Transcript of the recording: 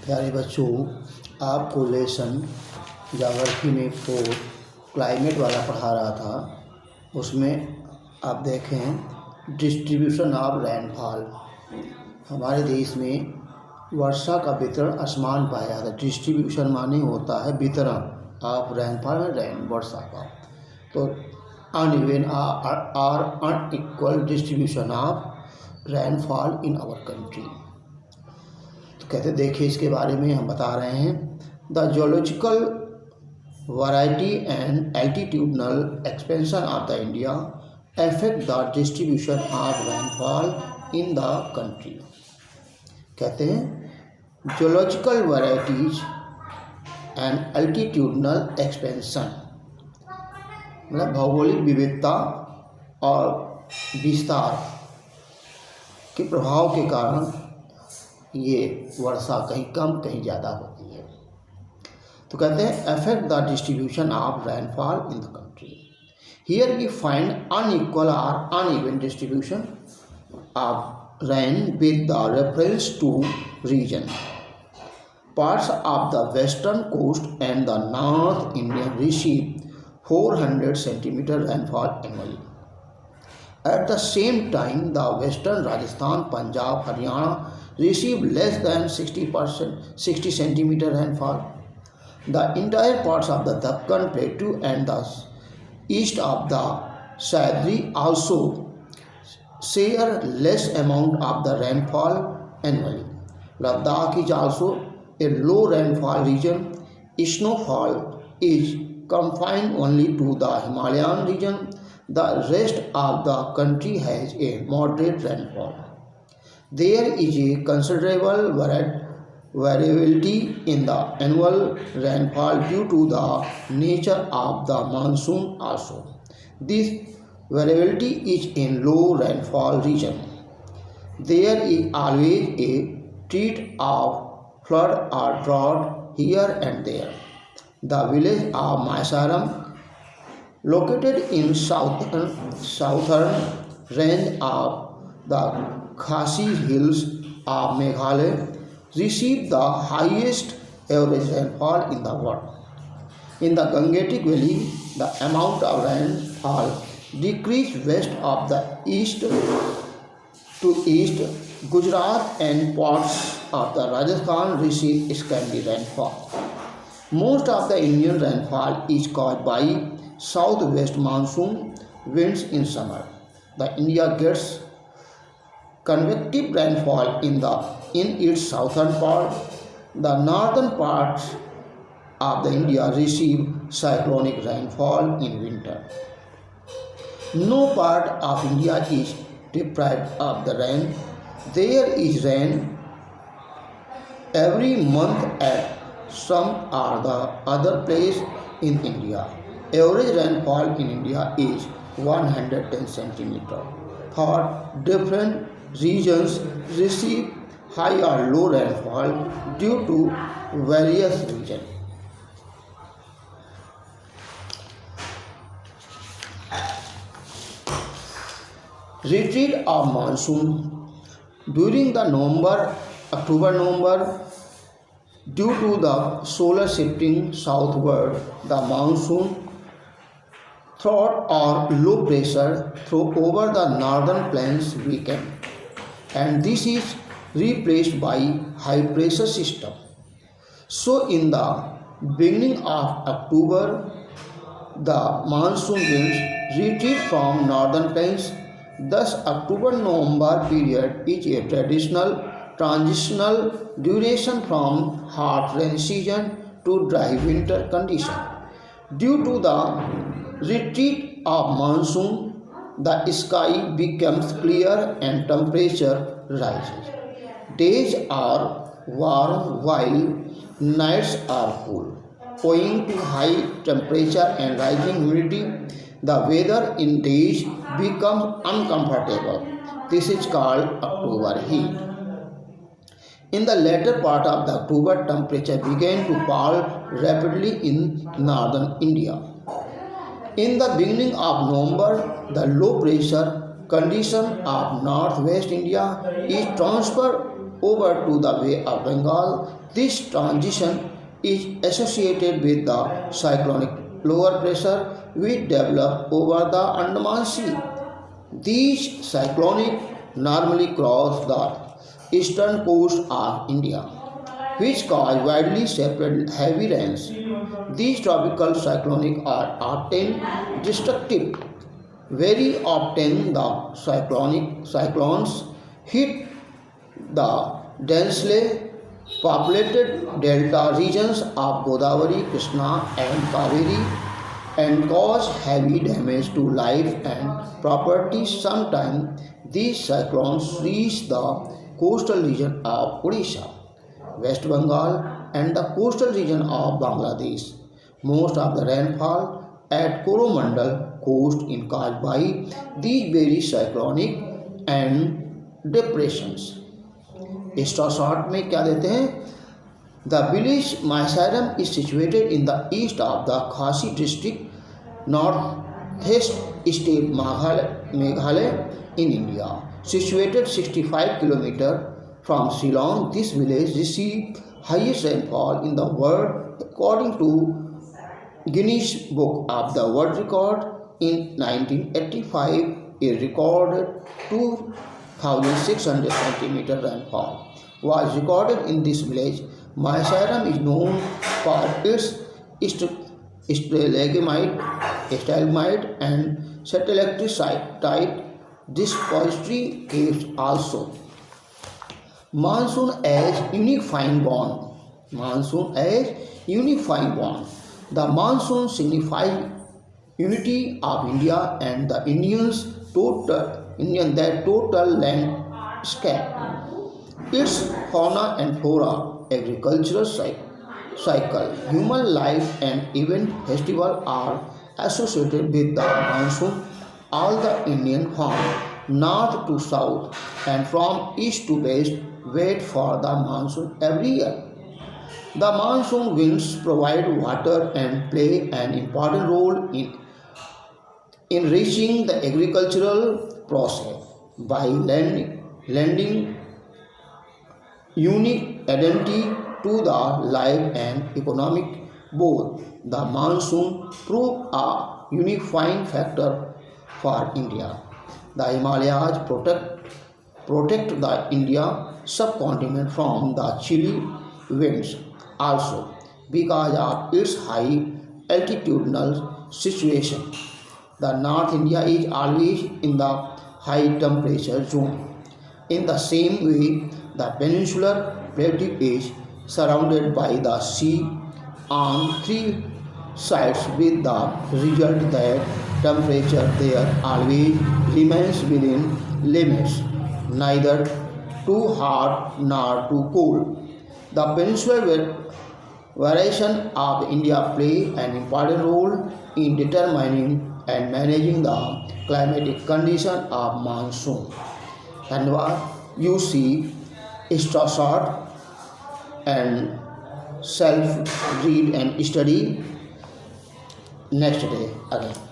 प्यारे बच्चों, आपको लेसन ज्योग्राफी में तो क्लाइमेट वाला पढ़ा रहा था। उसमें आप देखें डिस्ट्रीब्यूशन ऑफ रेनफॉल। हमारे देश में वर्षा का वितरण असमान पाया जाता है। डिस्ट्रीब्यूशन माने होता है वितरण ऑफ रेनफॉल में रेन वर्षा का। तो अनइवन और unequal distribution of rainfall in our country. तो कहते देखिए इसके बारे में हम बता रहे हैं। The geological variety and altitudinal expansion of the India affect the distribution of rainfall in the country. कहते हैं geological varieties and altitudinal expansion, मतलब भौगोलिक विविधता और विस्तार के प्रभाव के कारण ये वर्षा कहीं कम कहीं ज़्यादा होती है। तो कहते हैं affect the distribution of rainfall in the country. Here we find unequal और uneven distribution of rain with the reference to region. Parts of the western coast and the North Indian receive 400 centimeter rainfall annually. At the same time, the western Rajasthan, Punjab, Haryana receive less than 60 centimeter rainfall. The entire parts of the Deccan Plateau and the east of the Sahyadri also share less amount of the rainfall annually. Ladakh is also a low rainfall region. Snowfall is confined only to the Himalayan region. The rest of the country has a moderate rainfall. There is a considerable variability in the annual rainfall due to the nature of the monsoon also. This variability is in low rainfall region. There is always a threat of flood or drought here and there. The village of Maisaram, located in southern range of the Khasi Hills of Meghalaya, received the highest average rainfall in the world. In the Gangetic Valley, the amount of rainfall decreased west of the east to east. Gujarat and parts of the Rajasthan receive scanty rainfall. Most of the Indian rainfall is caused by southwest monsoon winds in summer. The India gets convective rainfall in its southern part. The northern parts of the India receive cyclonic rainfall in winter. No part of India is deprived of the rain. There is rain every month at some or the other place in India. Average rainfall in India is 110 centimeter. For different regions receive high or low rainfall due to various reasons. Retreat of monsoon during the October-November, due to the solar shifting southward, the monsoon through or low pressure through over the northern plains weaken, and this is replaced by high pressure system. So in the beginning of October, the monsoon winds retreat from northern plains. Thus, October-November period is a traditional transitional duration from hot rainy season to dry winter condition. Due to the retreat of monsoon, the sky becomes clear and temperature rises. Days are warm while nights are cool. Owing to high temperature and rising humidity, the weather in days becomes uncomfortable. This is called October heat. In the latter part of the October, temperature began to fall rapidly in northern India. In the beginning of November, the low pressure condition of northwest India is transferred over to the Bay of Bengal. This transition is associated with the cyclonic lower pressure which develop over the Andaman Sea. These cyclonic normally cross the eastern coast of India, which cause widely separated heavy rains. These tropical cyclonic are often destructive. Very often the cyclones hit the densely populated delta regions of Godavari, Krishna and Kaveri and cause heavy damage to life and property. Sometimes these cyclones reach the coastal region of Odisha, West Bengal and the coastal region of Bangladesh. Most of the rainfall at Coromandel coast is caused by these very cyclonic and depressions. Extra short में क्या देते हैं, the village Mawsynram is situated in the east of the Khasi district north east state Meghalaya in India, situated 65 kilometer from Shillong. This village receive highest rainfall in the world according to Guinness book of the world record. In 1985 it recorded 2,600 centimeter rainfall was recorded in this village. Mysariam is known for its stalagmite and stalactite depository caves also. Monsoon as unifying bond. Monsoon as unifying bond. The monsoon signifies unity of India and the Indian total landscape. Its fauna and flora, agricultural cycle, human life and event festival are associated with the monsoon. All the Indian from north to south and from east to west wait for the monsoon every year. The monsoon winds provide water and play an important role in enriching the agricultural process by lending unique identity to the life and economic both. The monsoon proved a unifying factor for India. The Himalayas protect the India subcontinent from the chilly winds also because of its high altitudinal situation. The North India is always in the high temperature zone. In the same way, the peninsular plateau is surrounded by the sea on three sides, with the result that temperature there always remains within limits, neither too hot nor too cold. The peninsular variation of India play an important role in determining and managing the climatic condition of monsoon. धन्यवाद. You see extra short and self read and study next day again.